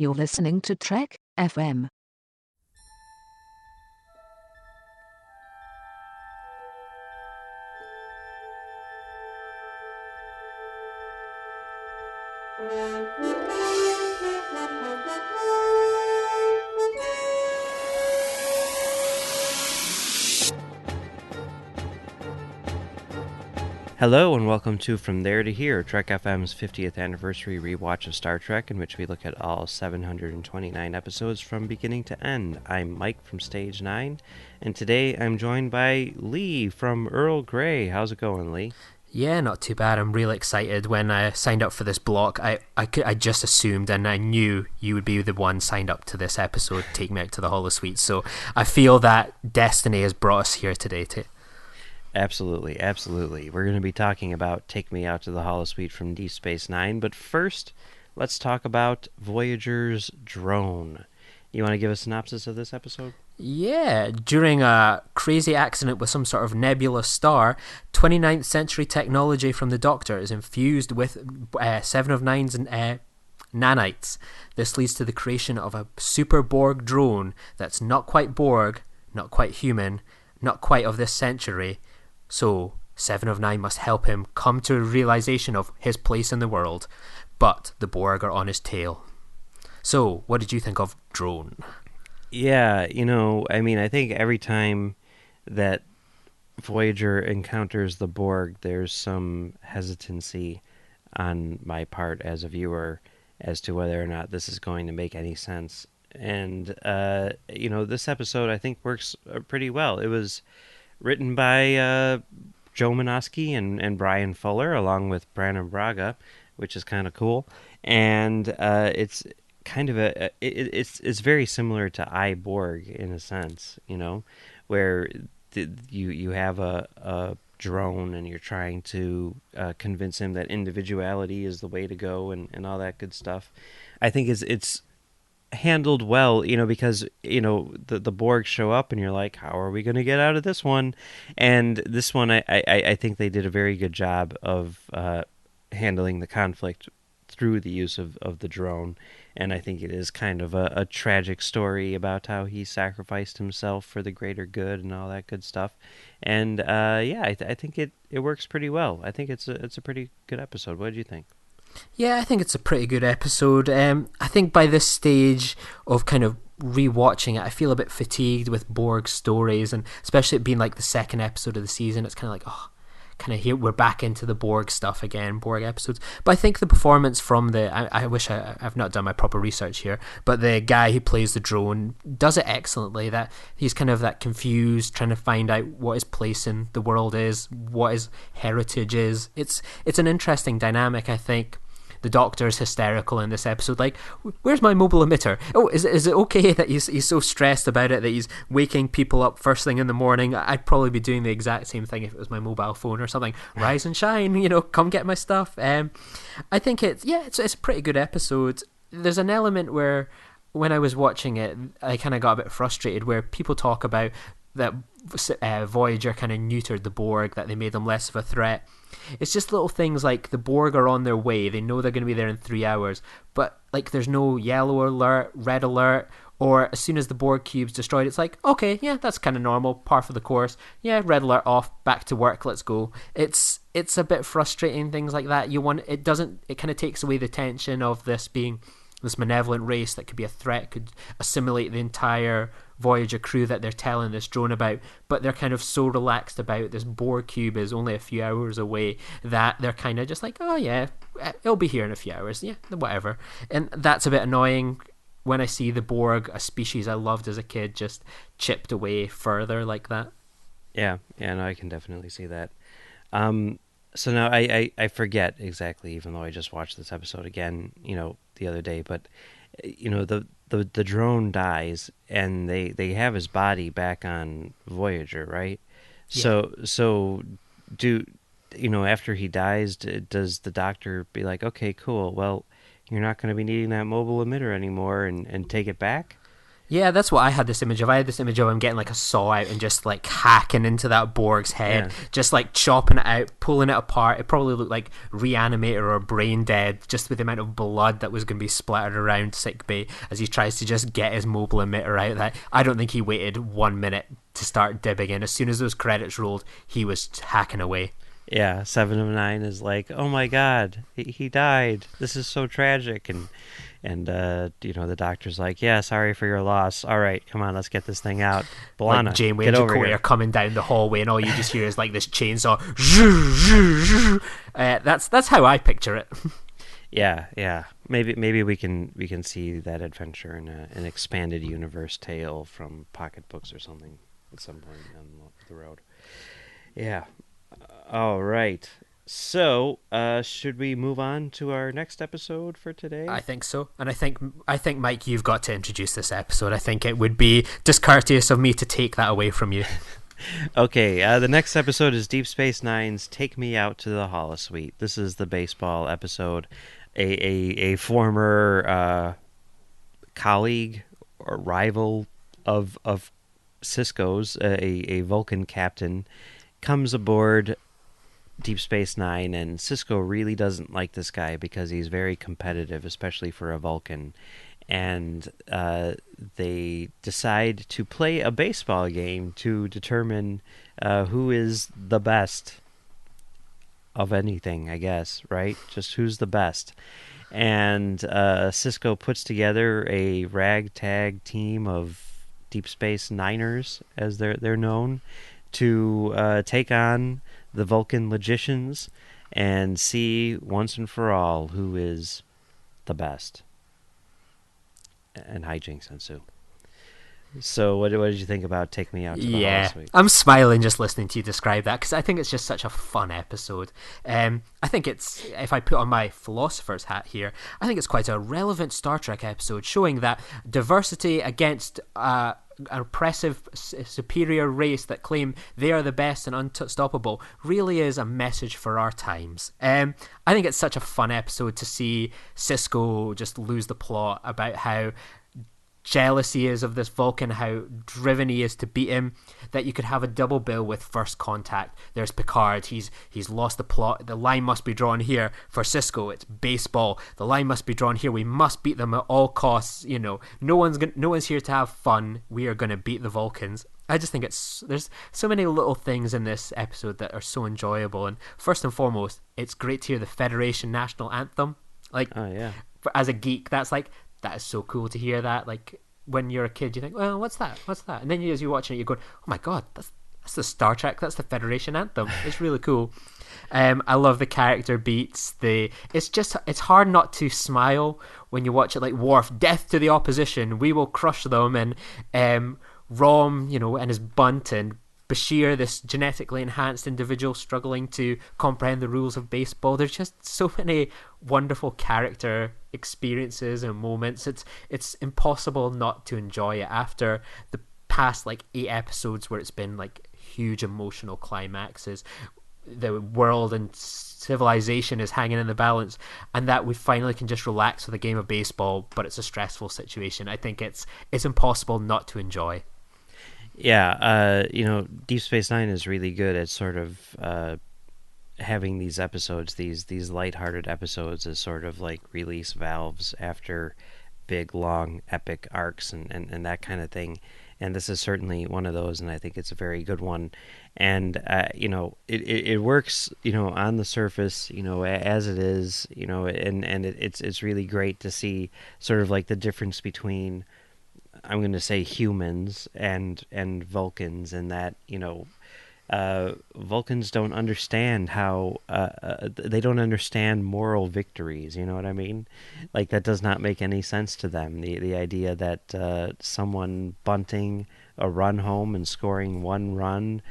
You're listening to Trek FM. Hello and welcome to From There to Here, Trek FM's 50th anniversary rewatch of Star Trek, in which we look at all 729 episodes from beginning to end. I'm Mike from Stage 9, and today I'm joined by Lee from Earl Grey. How's it going, Lee? Yeah, not too bad. I'm really excited. When I signed up for this block, I just assumed and I knew you would be the one signed up to this episode, Take Me Out to the Holosuite. So I feel that destiny has brought us here today too. Absolutely, absolutely. We're going to be talking about Take Me Out to the Holosuite from Deep Space Nine, but first, let's talk about Voyager's drone. You want to give a synopsis of this episode? Yeah, during a crazy accident with some sort of nebulous star, 29th century technology from the Doctor is infused with 7 of 9's nanites. This leads to the creation of a super Borg drone that's not quite Borg, not quite human, not quite of this century. So 7 of 9 must help him come to a realization of his place in the world, but the Borg are on his tail. So, what did you think of Drone? Yeah, I think every time that Voyager encounters the Borg, there's some hesitancy on my part as a viewer as to whether or not this is going to make any sense. And, this episode I think works pretty well. It was written by Joe Menosky and Bryan Fuller, along with Brannon Braga, which is kind of cool. And it's kind of it's very similar to I, Borg in a sense, where you have a drone and you're trying to convince him that individuality is the way to go and all that good stuff. I think it's handled well, because the Borg show up and you're like, how are we going to get out of this one? And this one, I think they did a very good job of handling the conflict through the use of the drone. And I think it is kind of a tragic story about how he sacrificed himself for the greater good and all that good stuff. And I think it works pretty well. I think it's a pretty good episode. What did you think? Yeah, I think it's a pretty good episode. I think by this stage of kind of rewatching it, I feel a bit fatigued with Borg stories, and especially it being like the second episode of the season, it's kind of like, here we're back into the Borg stuff again, Borg episodes. But I think the performance from I wish I've not done my proper research here, but the guy who plays the drone does it excellently. That he's kind of that confused, trying to find out what his place in the world is, what his heritage is. It's an interesting dynamic, I think. The Doctor's hysterical in this episode, like, where's my mobile emitter? Oh, is it okay that he's so stressed about it that he's waking people up first thing in the morning? I'd probably be doing the exact same thing if it was my mobile phone or something. Rise and shine, come get my stuff. I think it's a pretty good episode. There's an element where when I was watching it, I kind of got a bit frustrated where people talk about that Voyager kind of neutered the Borg, that they made them less of a threat. It's just little things like the Borg are on their way. They know they're going to be there in 3 hours, but like there's no yellow alert, red alert, or as soon as the Borg cube's destroyed, it's like, okay, yeah, that's kind of normal, par for the course. Yeah, red alert off, back to work, let's go. It's a bit frustrating, things like that. It kind of takes away the tension of this being this malevolent race that could be a threat, could assimilate the entire Voyager crew that they're telling this drone about, but they're kind of so relaxed about this Borg cube is only a few hours away that they're kind of just like, oh yeah, it'll be here in a few hours, yeah, whatever. And that's a bit annoying when I see the Borg, a species I loved as a kid, just chipped away further like that. Yeah, no, I can definitely see that. So now I forget exactly, even though I just watched this episode again, the other day, but the drone dies and they have his body back on Voyager, right? Yeah. So after he dies, does the Doctor be like, okay, cool, well, you're not going to be needing that mobile emitter anymore and take it back? Yeah, that's what I had this image of. I had this image of him getting like a saw out and just like hacking into that Borg's head, just like chopping it out, pulling it apart. It probably looked like Reanimator or Brain Dead, just with the amount of blood that was going to be splattered around sickbay as he tries to just get his mobile emitter out. That I don't think he waited 1 minute to start dibbing in. As soon as those credits rolled, he was hacking away. Yeah, 7 of 9 is like, oh my god, he died. This is so tragic. And the doctor's like, yeah, sorry for your loss. All right, come on, let's get this thing out. Balana, like Janeway get and over Chakotay here. are coming down the hallway, and all you just hear is like this chainsaw. That's how I picture it. Yeah. Maybe we can see that adventure in an expanded universe tale from pocketbooks or something at some point on the road. Yeah. All right. So, should we move on to our next episode for today? I think so, and I think Mike, you've got to introduce this episode. I think it would be discourteous of me to take that away from you. Okay, the next episode is Deep Space Nine's "Take Me Out to the Holosuite." This is the baseball episode. A former colleague or rival of Sisko's, a Vulcan captain, comes aboard Deep Space Nine, and Sisko really doesn't like this guy because he's very competitive, especially for a Vulcan. And they decide to play a baseball game to determine who is the best of anything, I guess, right? Just who's the best. And Sisko puts together a ragtag team of Deep Space Niners, as they're known, to take on the Vulcan logicians and see once and for all who is the best. And hijinks ensue. So what did you think about Take Me Out to the Holosuite? I'm smiling just listening to you describe that because I think it's just such a fun episode. I think it's, if I put on my philosopher's hat here, I think it's quite a relevant Star Trek episode showing that diversity against an oppressive superior race that claim they are the best and unstoppable really is a message for our times. I think it's such a fun episode to see Sisko just lose the plot about how jealous he is of this Vulcan, how driven he is to beat him, that you could have a double bill with First Contact. There's Picard, he's lost the plot, the line must be drawn here. For Sisko, it's baseball, the line must be drawn here, we must beat them at all costs. No one's here to have fun, we are going to beat the Vulcans. I just think there's so many little things in this episode that are so enjoyable. And first and foremost, it's great to hear the Federation national anthem. Like, oh yeah, as a geek, that is so cool to hear that. Like, when you're a kid, you think, well, what's that? And then as you're watching it, you're going, oh my god, that's the Star Trek, that's the Federation anthem. It's really cool. I love the character beats. It's hard not to smile when you watch it. Like Worf, death to the opposition, we will crush them. And Rom, and his bunt, and Bashir, this genetically enhanced individual struggling to comprehend the rules of baseball. There's just so many wonderful character experiences and moments. It's impossible not to enjoy it after the past 8 episodes where it's been huge emotional climaxes. The world and civilization is hanging in the balance, and that we finally can just relax with a game of baseball, but it's a stressful situation. I think it's impossible not to enjoy. Yeah, Deep Space Nine is really good at sort of having these episodes, these lighthearted episodes, as sort of like release valves after big, long, epic arcs and that kind of thing. And this is certainly one of those, and I think it's a very good one. And it works, on the surface, as it is, and it's really great to see sort of like the difference between, I'm going to say, humans and Vulcans, and that Vulcans don't understand how they don't understand moral victories. You know what I mean? Like, that does not make any sense to them. The idea that someone bunting a run home and scoring one run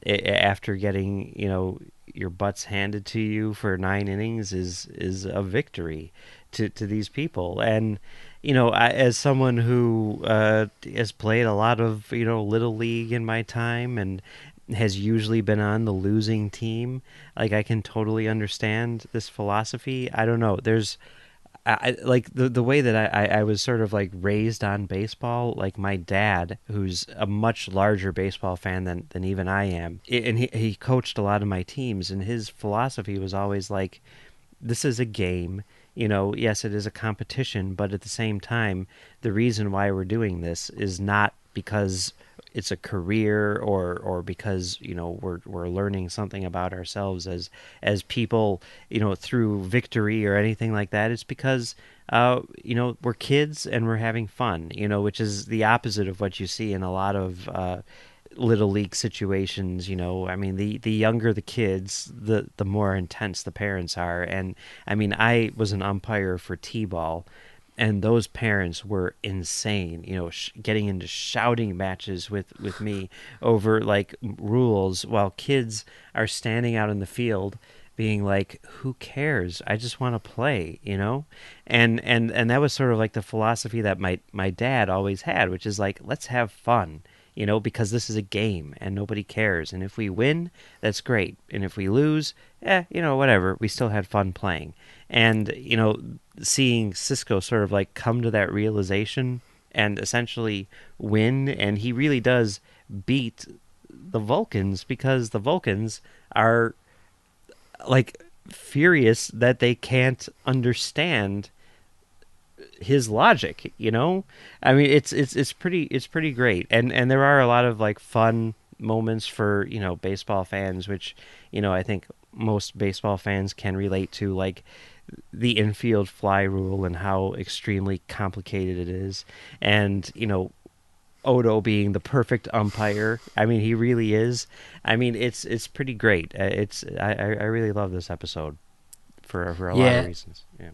after getting your butts handed to you for 9 innings is a victory to these people. And as someone who has played a lot of Little League in my time and has usually been on the losing team, I can totally understand this philosophy. I don't know. I like the way that I was sort of like raised on baseball. Like my dad, who's a much larger baseball fan than even I am, and he coached a lot of my teams, and his philosophy was always like, this is a game. Yes, it is a competition, but at the same time, the reason why we're doing this is not because it's a career or because we're learning something about ourselves as people through victory or anything like that. It's because we're kids and we're having fun, which is the opposite of what you see in a lot of little league situations. I mean, the younger the kids, the more intense the parents are. And I mean, I was an umpire for t-ball, and those parents were insane, getting into shouting matches with me over like rules, while kids are standing out in the field being like, who cares? I just want to play, and that was sort of like the philosophy that my dad always had, which is like, let's have fun, because this is a game and nobody cares. And if we win, that's great. And if we lose, whatever. We still had fun playing. And, seeing Cisco sort of like come to that realization and essentially win, and he really does beat the Vulcans, because the Vulcans are like furious that they can't understand his logic. I mean, it's pretty great, and there are a lot of like fun moments for baseball fans, which I think most baseball fans can relate to, like the infield fly rule and how extremely complicated it is, and Odo being the perfect umpire. I mean, he really is. I mean, it's pretty great. I really love this episode for a lot of reasons. Yeah.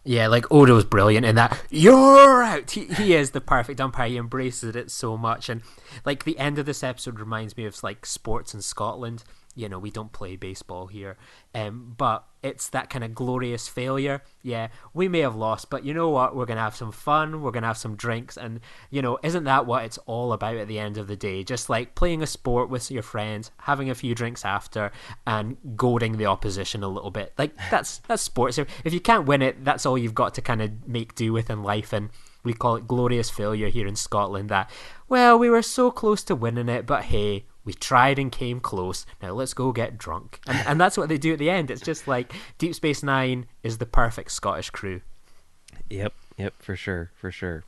Yeah, like Odo's brilliant in that. You're out. He is the perfect umpire. He embraces it so much, and like the end of this episode reminds me of like sports in Scotland. We don't play baseball here, but it's that kind of glorious failure. Yeah, we may have lost, but you know what? We're gonna have some fun. We're gonna have some drinks, and isn't that what it's all about at the end of the day? Just like playing a sport with your friends, having a few drinks after, and goading the opposition a little bit. Like that's sports. If you can't win it, that's all you've got to kind of make do with in life, and we call it glorious failure here in Scotland. That, well, we were so close to winning it, but hey, we tried and came close. Now let's go get drunk. And that's what they do at the end. It's just like Deep Space Nine is the perfect Scottish crew. Yep, for sure.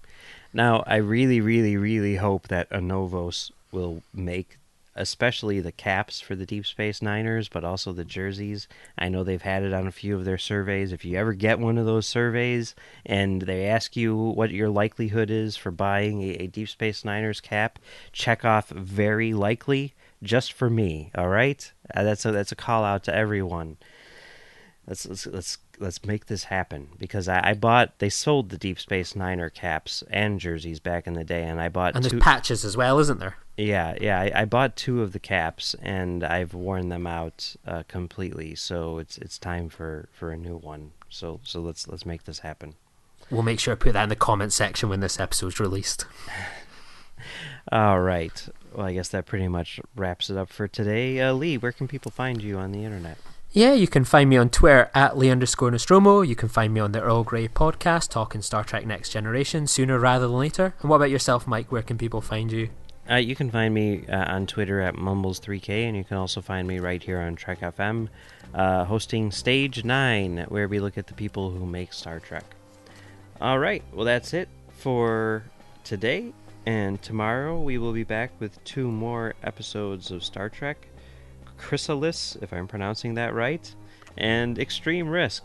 Now, I really, really, really hope that Anovos will make especially the caps for the Deep Space Niners, but also the jerseys. I know they've had it on a few of their surveys. If you ever get one of those surveys and they ask you what your likelihood is for buying a Deep Space Niners cap, check off very likely just for me, all right? That's a call out to everyone. Let's make this happen, because they sold the Deep Space Niner caps and jerseys back in the day, and I bought there's patches as well, isn't there? Yeah. I bought 2 of the caps, and I've worn them out completely. So it's time for a new one. So let's make this happen. We'll make sure to put that in the comment section when this episode's released. All right. Well, I guess that pretty much wraps it up for today. Lee, where can people find you on the internet? Yeah, you can find me on Twitter at Lee_Nostromo. You can find me on the Earl Grey podcast, talking Star Trek Next Generation, sooner rather than later. And what about yourself, Mike? Where can people find you? You can find me on Twitter at Mumbles3K, and you can also find me right here on Trek FM, hosting Stage 9, where we look at the people who make Star Trek. All right, well, that's it for today, and tomorrow we will be back with 2 more episodes of Star Trek, Chrysalis, if I'm pronouncing that right, and Extreme Risk.